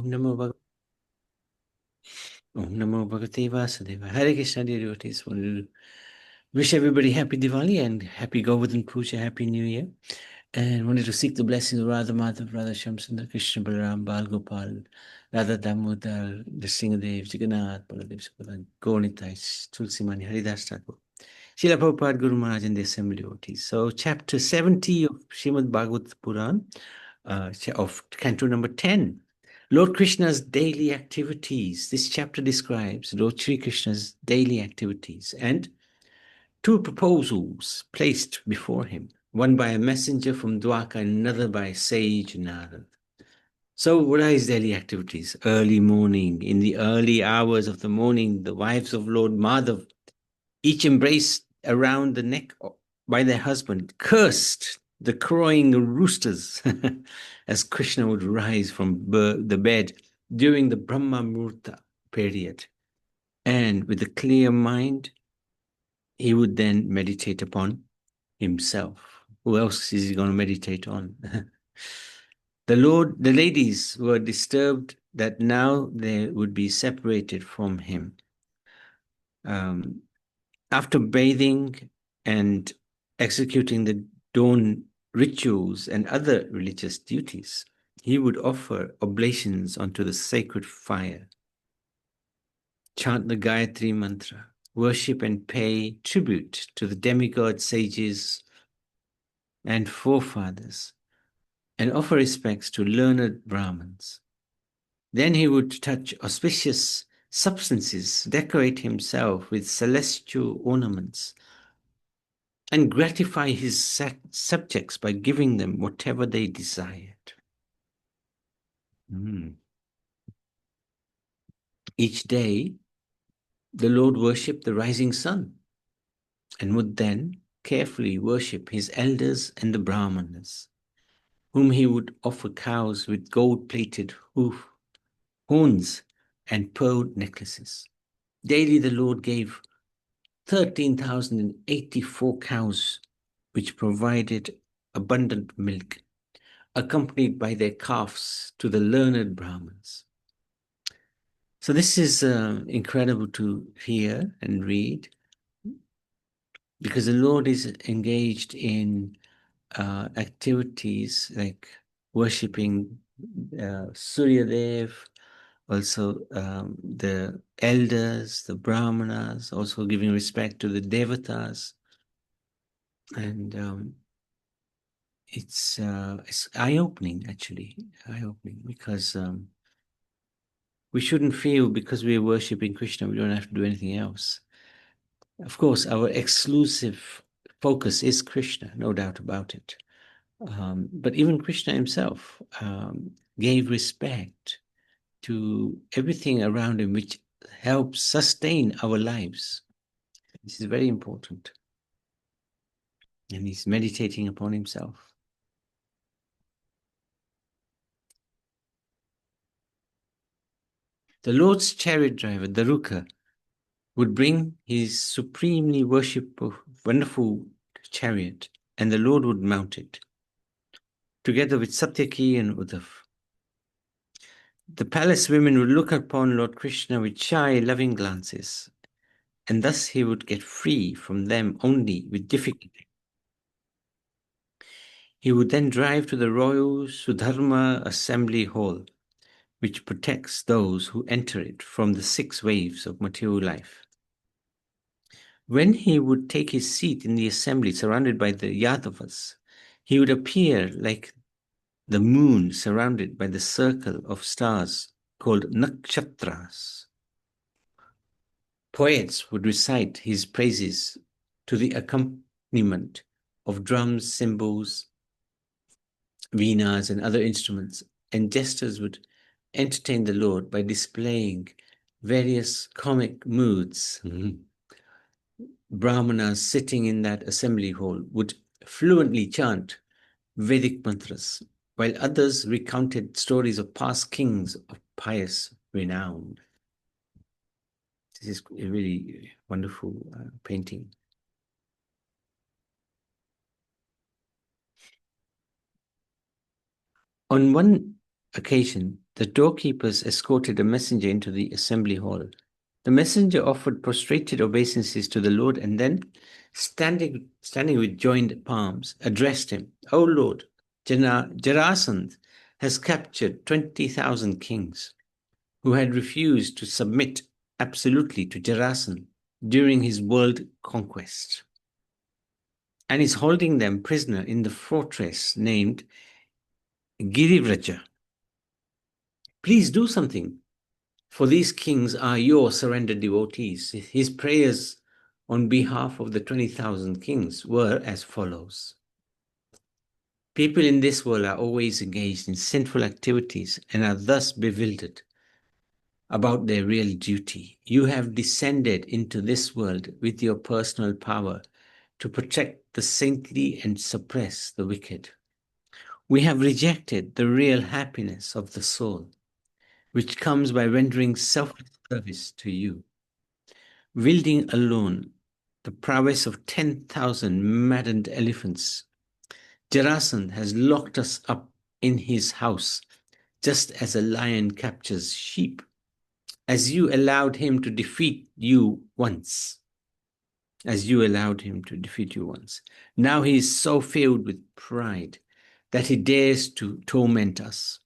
Om Namo Bhagavate Vasudeva. Hare Krishna, dear devotees. Want to wish everybody happy Diwali and happy Govardhan Puja, happy New Year. And wanted to seek the blessings of Radha Madhav, Radha Shamsundar, Krishna Balaram, Bal Gopal, Radha Damodar, Nrsingadev, Jagannath, Baladev, Subhadan, Gaunitai, Tulsi Mani, Haridas Thakur, Srila Prabhupada, Guru Maharaj, and the assembly devotees. So, chapter 70 of Srimad Bhagavatam Puran, of Canto number 10. Lord Krishna's daily activities. This chapter describes Lord Sri Krishna's daily activities and two proposals placed before him, one by a messenger from Dwaka and another by sage Narad. So what are his daily activities? Early morning, in the early hours of the morning, the wives of Lord Madhav, each embraced around the neck by their husband, cursed the crowing roosters as Krishna would rise from the bed during the Brahma Murta period. And with a clear mind, he would then meditate upon himself. Who else is he going to meditate on? The ladies were disturbed that now they would be separated from him. After bathing and executing the dawn rituals and other religious duties, he would offer oblations onto the sacred fire, chant the Gayatri mantra, worship and pay tribute to the demigod sages and forefathers, and offer respects to learned Brahmins. Then he would touch auspicious substances, decorate himself with celestial ornaments, and gratify his subjects by giving them whatever they desired. Each day, the Lord worshipped the rising sun and would then carefully worship his elders and the Brahmanas, whom he would offer cows with gold-plated horns and pearl necklaces. Daily, the Lord gave 13,084 cows, which provided abundant milk, accompanied by their calves to the learned Brahmins. So this is incredible to hear and read, because the Lord is engaged in activities like worshipping Suryadev, also the elders, the Brahmanas, also giving respect to the Devatas. And it's eye-opening, actually, eye-opening, because we shouldn't feel because we're worshipping Krishna, we don't have to do anything else. Of course, our exclusive focus is Krishna, no doubt about it. But even Krishna himself gave respect to everything around him which helps sustain our lives. This is very important. And he's meditating upon himself. The Lord's chariot driver, Daruka, would bring his supremely worshipful, wonderful chariot, and the Lord would mount it, together with Satyaki and Uddhav. The palace women would look upon Lord Krishna with shy, loving glances, and thus he would get free from them only with difficulty. He would then drive to the royal Sudharma assembly hall, which protects those who enter it from the 6 waves of material life. When he would take his seat in the assembly surrounded by the Yadavas, he would appear like the moon surrounded by the circle of stars called nakshatras. Poets would recite his praises to the accompaniment of drums, cymbals, veenas, and other instruments, and jesters would entertain the Lord by displaying various comic moods. Brahmanas sitting in that assembly hall would fluently chant Vedic mantras, while others recounted stories of past kings of pious renown. This is a really wonderful painting. On one occasion, the doorkeepers escorted a messenger into the assembly hall. The messenger offered prostrated obeisances to the Lord and then, standing with joined palms, addressed him, O Lord, Jarasandh has captured 20,000 kings who had refused to submit absolutely to Jarasandh during his world conquest, and is holding them prisoner in the fortress named Girivraja. Please do something, for these kings are your surrendered devotees. His prayers on behalf of the 20,000 kings were as follows. People in this world are always engaged in sinful activities and are thus bewildered about their real duty. You have descended into this world with your personal power to protect the saintly and suppress the wicked. We have rejected the real happiness of the soul, which comes by rendering selfless service to you. Wielding alone the prowess of 10,000 maddened elephants, Jarasandh has locked us up in his house, just as a lion captures sheep. As you allowed him to defeat you once. Now he is so filled with pride that he dares to torment us.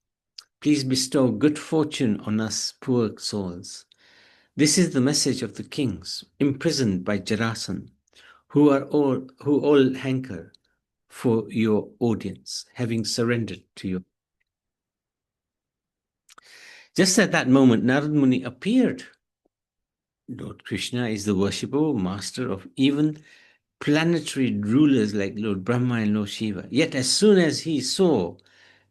Please bestow good fortune on us poor souls. This is the message of the kings imprisoned by Jarasandh, who all hanker for your audience, having surrendered to you. Just at that moment, Narad Muni appeared. Lord Krishna is the worshipable master of even planetary rulers like Lord Brahma and Lord Shiva. Yet as soon as he saw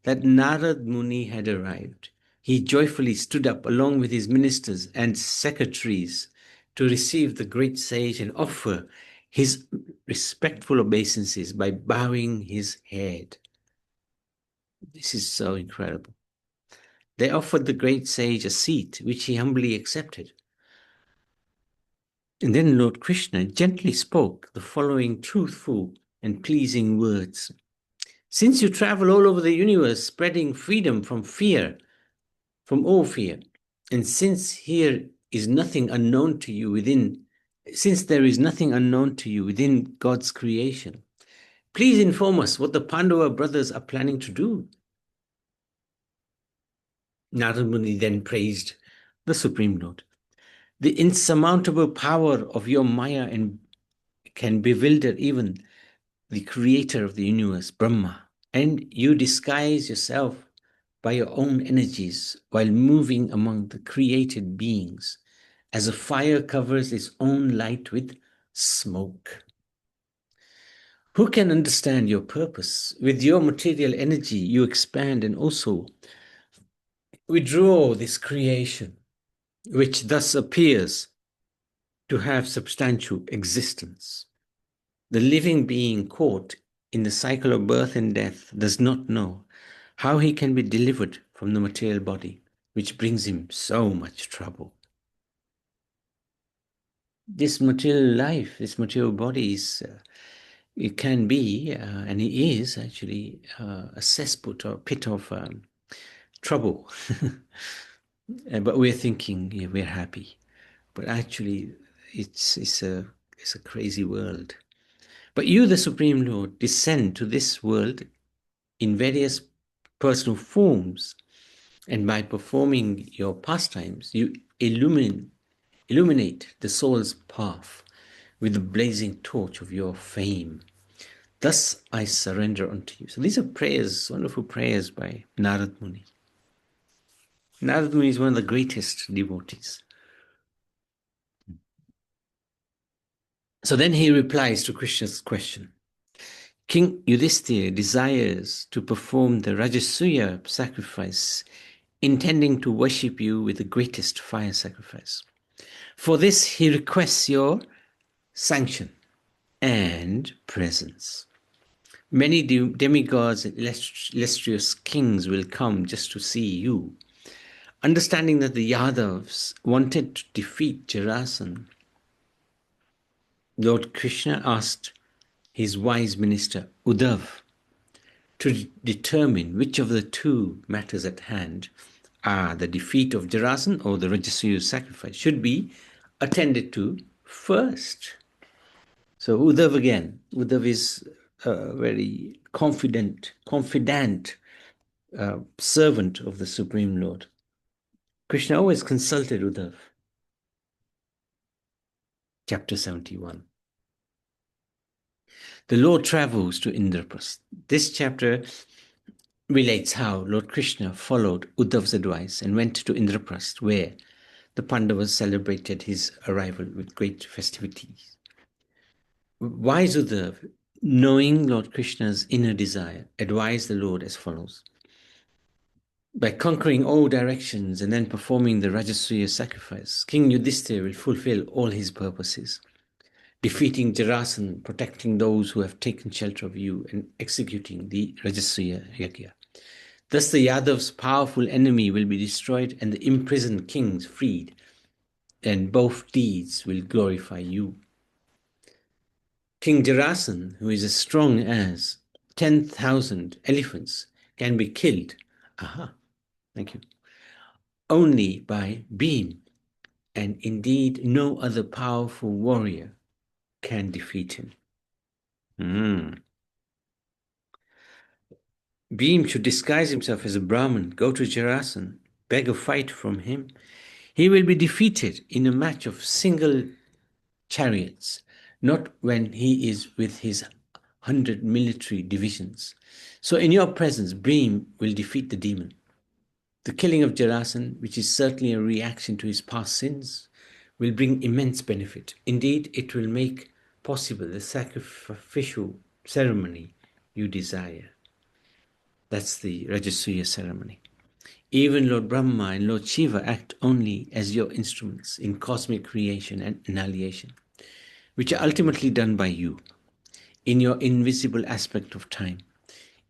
that Narad Muni had arrived, he joyfully stood up along with his ministers and secretaries to receive the great sage and offer his respectful obeisances by bowing his head. This is so incredible. They offered the great sage a seat, which he humbly accepted. And then Lord Krishna gently spoke the following truthful and pleasing words. Since you travel all over the universe, spreading freedom from all fear, and since there is nothing unknown to you within God's creation, please inform us what the Pandava brothers are planning to do. Narad Muni then praised the Supreme Lord. The insurmountable power of your Maya can bewilder even the creator of the universe, Brahma, and you disguise yourself by your own energies while moving among the created beings, as a fire covers its own light with smoke. Who can understand your purpose? With your material energy, you expand and also withdraw this creation, which thus appears to have substantial existence. The living being caught in the cycle of birth and death does not know how he can be delivered from the material body, which brings him so much trouble. This material life, this material body it can be, and it is actually a cesspool or a pit of trouble. But we're thinking, yeah, we're happy. But actually, it's a crazy world. But you, the Supreme Lord, descend to this world in various personal forms, and by performing your pastimes, you illuminate the soul's path with the blazing torch of your fame. Thus I surrender unto you. So these are prayers, wonderful prayers by Narad Muni. Narad Muni is one of the greatest devotees. So then he replies to Krishna's question. King Yudhishthira desires to perform the Rajasuya sacrifice, intending to worship you with the greatest fire sacrifice. For this, he requests your sanction and presence. Many demigods and illustrious kings will come just to see you. Understanding that the Yadavas wanted to defeat Jarasandh, Lord Krishna asked his wise minister Uddhav to determine which of the two matters at hand the defeat of Jarasan or the Rajasuya sacrifice should be attended to first. So Uddhav again. Uddhav is a very confident servant of the Supreme Lord. Krishna always consulted Uddhav. Chapter 71. The Lord travels to Indraprastha. This chapter relates how Lord Krishna followed Uddhav's advice and went to Indraprastha, where the Pandavas celebrated his arrival with great festivities. Wise Uddhav, knowing Lord Krishna's inner desire, advised the Lord as follows. By conquering all directions and then performing the Rajasuya sacrifice, King Yudhishthira will fulfill all his purposes, defeating Jarasan, protecting those who have taken shelter of you, and executing the Rajasuya Yajna. Thus the Yadav's powerful enemy will be destroyed and the imprisoned kings freed, and both deeds will glorify you. King Jarasan, who is as strong as 10,000 elephants, can be killed. Thank you. Only by Bhim, and indeed no other powerful warrior can defeat him. Bhim should disguise himself as a Brahmin, go to Jarasan, beg a fight from him. He will be defeated in a match of single chariots, not when he is with his 100 military divisions. So in your presence, Bhim will defeat the demon. The killing of Jarasan, which is certainly a reaction to his past sins, will bring immense benefit. Indeed, it will make possible the sacrificial ceremony you desire. That's the Rajasuya ceremony. Even Lord Brahma and Lord Shiva act only as your instruments in cosmic creation and annihilation, which are ultimately done by you, in your invisible aspect of time.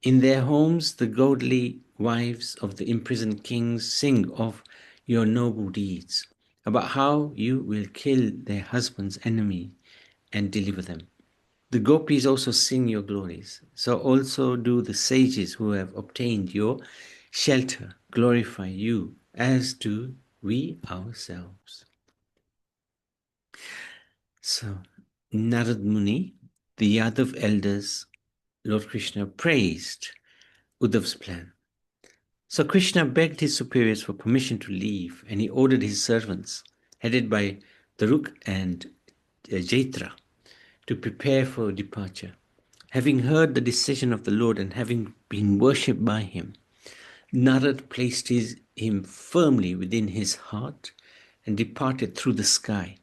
In their homes, the godly wives of the imprisoned kings sing of your noble deeds, about how you will kill their husband's enemy and deliver them. The gopis also sing your glories, so also do the sages who have obtained your shelter glorify you, as do we ourselves. So, Narad Muni, the Yadav elders, Lord Krishna praised Uddhav's plan. So Krishna begged his superiors for permission to leave, and he ordered his servants, headed by Taruk and Jaitra, to prepare for departure. Having heard the decision of the Lord and having been worshipped by him, Narad placed him firmly within his heart and departed through the sky.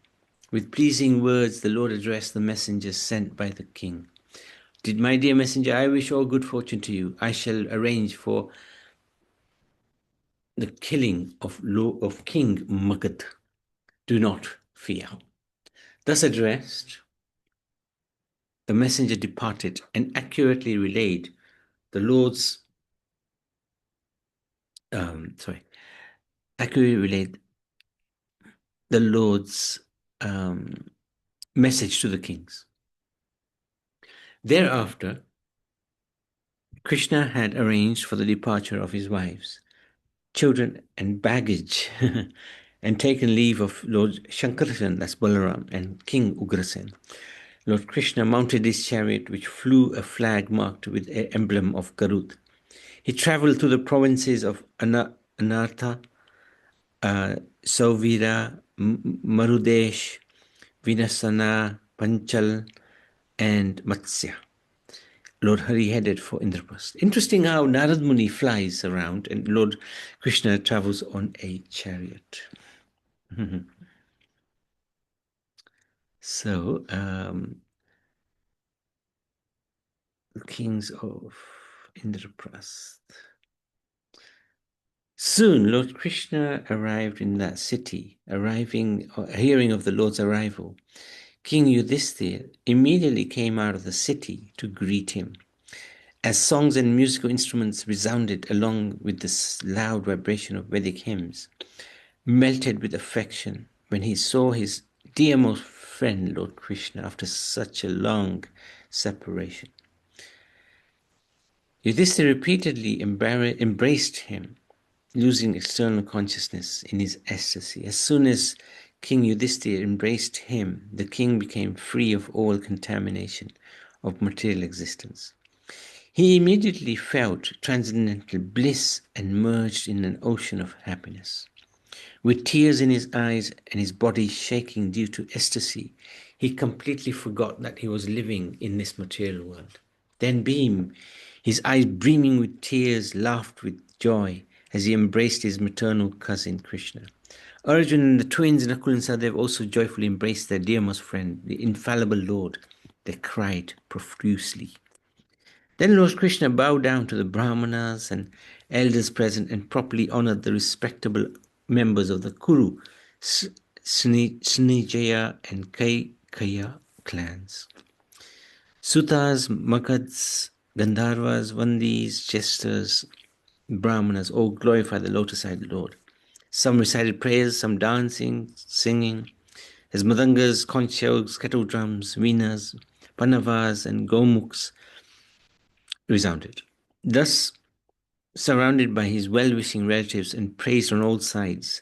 With pleasing words, the Lord addressed the messengers sent by the king. Did my dear messenger, I wish all good fortune to you. I shall arrange for the killing of King Magad. Do not fear. Thus addressed, the messenger departed and accurately relayed the Lord's message to the kings. Thereafter, Krishna had arranged for the departure of his wives, children, and baggage, and taken leave of Lord Shankarsan, that's Balaram, and King Ugrasen. Lord Krishna mounted his chariot, which flew a flag marked with an emblem of Garud. He travelled through the provinces of Anartha, Sauvira, Marudesh, Vinasana, Panchal, and Matsya. Lord Hari headed for Indraprastha. Interesting how Narad Muni flies around and Lord Krishna travels on a chariot. So, the kings of Indraprastha. Soon Lord Krishna arrived in that city. Hearing of the Lord's arrival, King Yudhishthira immediately came out of the city to greet him. As songs and musical instruments resounded along with the loud vibration of Vedic hymns, melted with affection when he saw his dearmost friend Lord Krishna after such a long separation. Yudhishthira repeatedly embraced him losing external consciousness in his ecstasy. As soon as King Yudhishthira embraced him, the king became free of all contamination of material existence. He immediately felt transcendental bliss and merged in an ocean of happiness. With tears in his eyes and his body shaking due to ecstasy, he completely forgot that he was living in this material world. Then Bhim, his eyes brimming with tears, laughed with joy as he embraced his maternal cousin Krishna. Arjun and the twins Nakul and Sadev also joyfully embraced their dearest friend, the infallible Lord. They cried profusely. Then Lord Krishna bowed down to the Brahmanas and elders present and properly honored the respectable members of the Kuru, Snijaya and Kaikaya clans. Sutas, Makads, Gandharvas, Vandis, Jesters, Brahmanas all glorified the lotus-eyed Lord. Some recited prayers, some dancing, singing. His madangas, conch shells, kettle drums, venas, panavas, and gomuks resounded. Thus, surrounded by his well-wishing relatives and praised on all sides,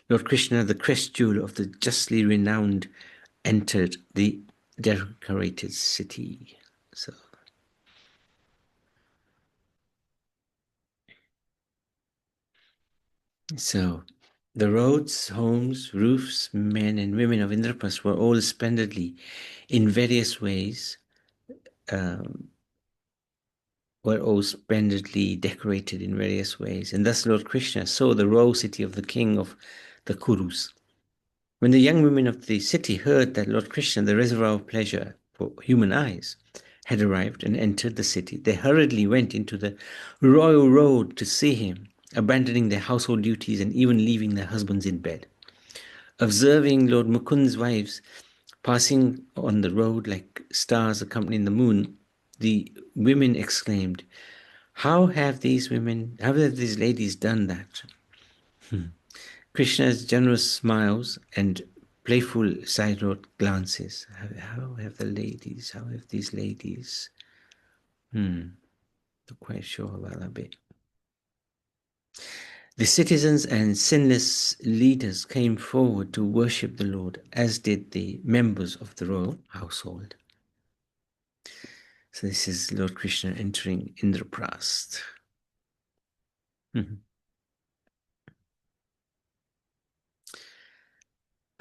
Lord Krishna, the crest jewel of the justly renowned, entered the decorated city. So the roads, homes, roofs, men and women of Indraprastha were all splendidly, in various ways, decorated in various ways. And thus Lord Krishna saw the royal city of the king of the Kurus. When the young women of the city heard that Lord Krishna, the reservoir of pleasure for human eyes, had arrived and entered the city, they hurriedly went into the royal road to see him, abandoning their household duties and even leaving their husbands in bed. Observing Lord Mukund's wives passing on the road like stars accompanying the moon, the women exclaimed, how have these ladies done that? Krishna's generous smiles and playful sideward glances. How have these ladies? Not quite sure about that bit. The citizens and sinless leaders came forward to worship the Lord, as did the members of the royal household. So this is Lord Krishna entering Indraprastha.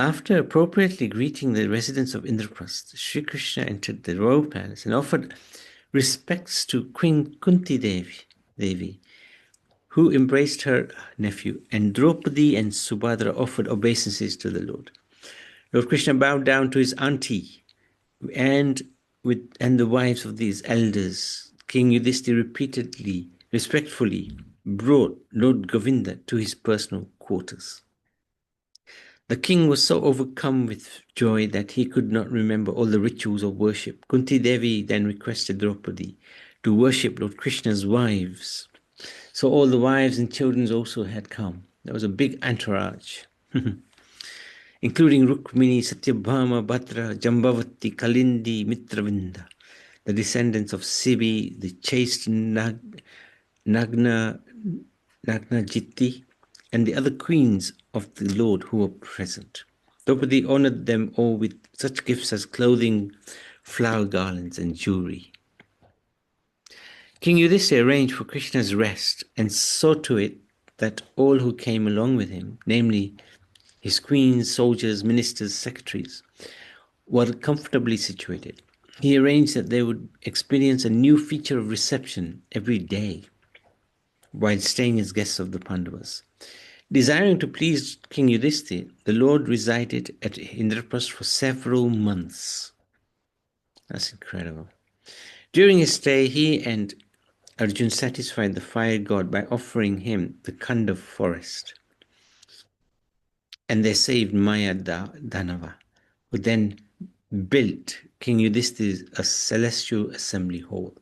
After appropriately greeting the residents of Indraprastha, Sri Krishna entered the royal palace and offered respects to Queen Kunti Devi, who embraced her nephew, and Draupadi and Subhadra offered obeisances to the Lord. Lord Krishna bowed down to his auntie and the wives of these elders. King Yudhishthira respectfully brought Lord Govinda to his personal quarters. The king was so overcome with joy that he could not remember all the rituals of worship. Kunti Devi then requested Draupadi to worship Lord Krishna's wives. So all the wives and children also had come. There was a big entourage, including Rukmini, Satyabhama, Bhadra, Jambavati, Kalindi, Mitravinda, the descendants of Sibi, the chaste Nagnajiti, and the other queens of the Lord who were present. Draupadi honored them all with such gifts as clothing, flower garlands, and jewelry. King Yudhishthira arranged for Krishna's rest and saw to it that all who came along with him, namely his queens, soldiers, ministers, secretaries, were comfortably situated. He arranged that they would experience a new feature of reception every day while staying as guests of the Pandavas. Desiring to please King Yudhishthira, the Lord resided at Indraprastha for several months. That's incredible. During his stay, he and Arjun satisfied the fire god by offering him the Kanda forest. And they saved Maya Danava, who then built King Yudhishthira's a celestial assembly hall.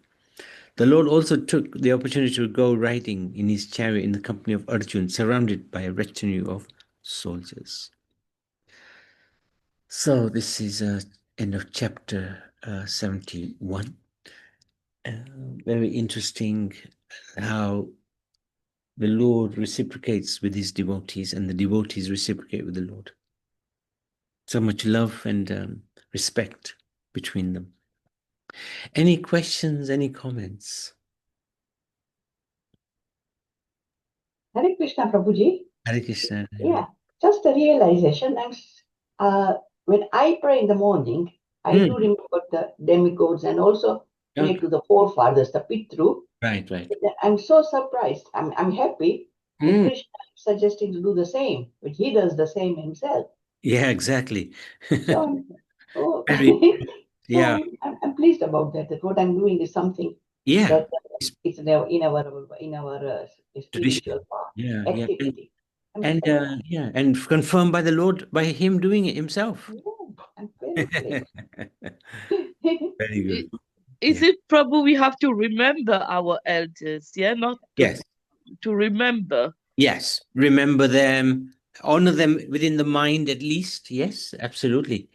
The Lord also took the opportunity to go riding in his chariot in the company of Arjun, surrounded by a retinue of soldiers. So this is end of chapter 71. Very interesting how the Lord reciprocates with his devotees and the devotees reciprocate with the Lord. So much love and respect between them. Any questions, any comments? Hare Krishna, Prabhuji. Hare Krishna. Yeah, just a realization. When I pray in the morning, I do remember the demigods and also pray Okay. to the forefathers, the Pitru. Right, right. I'm so surprised. I'm happy that Krishna is suggesting to do the same, but he does the same himself. Yeah, exactly. So, oh, Very, yeah, so I'm pleased about that. That what I'm doing is something yeah. that It's is in our tradition. spiritual path Yeah, yeah. activity. Yeah, and confirmed by the Lord, by him doing it himself. Yeah, I'm very pleased. Very I- good. Is Yeah. it probably we have to remember our elders, yeah? Not Yes. to remember. Yes. Remember them, honor them within the mind at least. Yes, absolutely.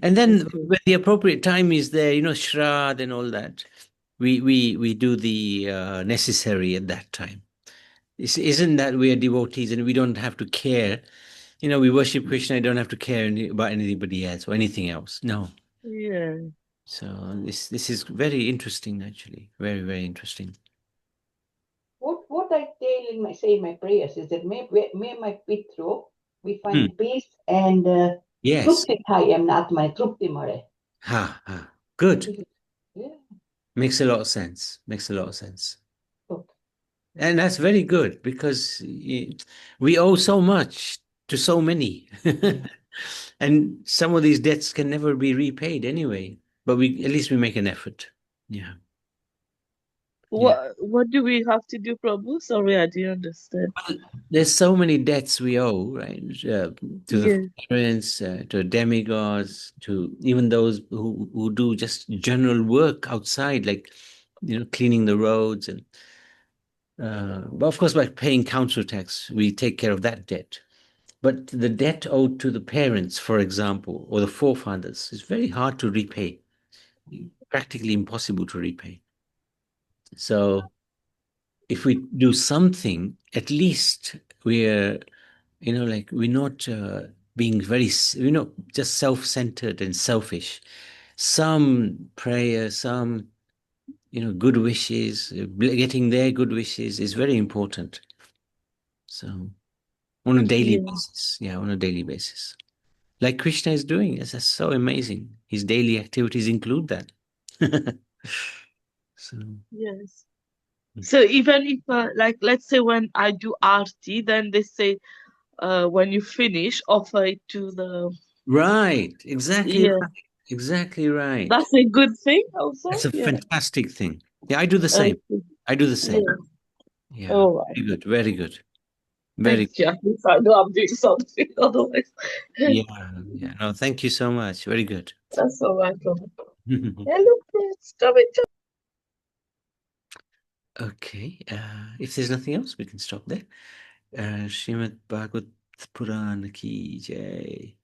And then Okay. when the appropriate time is there, Shrad and all that, we do the necessary at that time. Isn't that we are devotees and we don't have to care? We worship Krishna. I don't have to care about anybody else or anything else. No. Yeah. So this is very interesting, actually. Very, very interesting. What I say in my prayers is that may my Pitru we find peace and Yes. trupti thayam natma trupti mare. Ha, ha. Good. Yeah. Makes a lot of sense. Makes a lot of sense. Good. And that's very good because we owe so much to so many. And some of these debts can never be repaid anyway. But at least we make an effort. Yeah. Yeah. What do we have to do, Prabhu? Sorry, I didn't understand. There's so many debts we owe, right? To the Yeah. parents, to demigods, to even those who do just general work outside, like cleaning the roads and but of course by paying council tax, we take care of that debt. But the debt owed to the parents, for example, or the forefathers, is very hard to repay, practically impossible to repay. So if we do something, at least we're like we're not being very just self-centered and selfish. Some prayer, some good wishes, getting their good wishes is very important. So on a daily Yeah. basis, yeah, on a daily basis, like Krishna is doing. That's so amazing. His daily activities include that. So Yes. So even if, like, let's say when I do arti, then they say, when you finish, offer it to the. right, exactly Yeah. right, exactly right. That's a good thing, also. That's a Yeah. fantastic thing. Yeah, I do the same. Okay. I do the same. Yeah. Yeah, All right. very good, very good, very. Thank you. At least I know I'm doing something. Otherwise, Yeah, yeah. No, thank you so much. Very good. that's all right. Hello, Prince. Come in. Okay. If there's nothing else, we can stop there. Srimad Bhagavad Puran ki jai.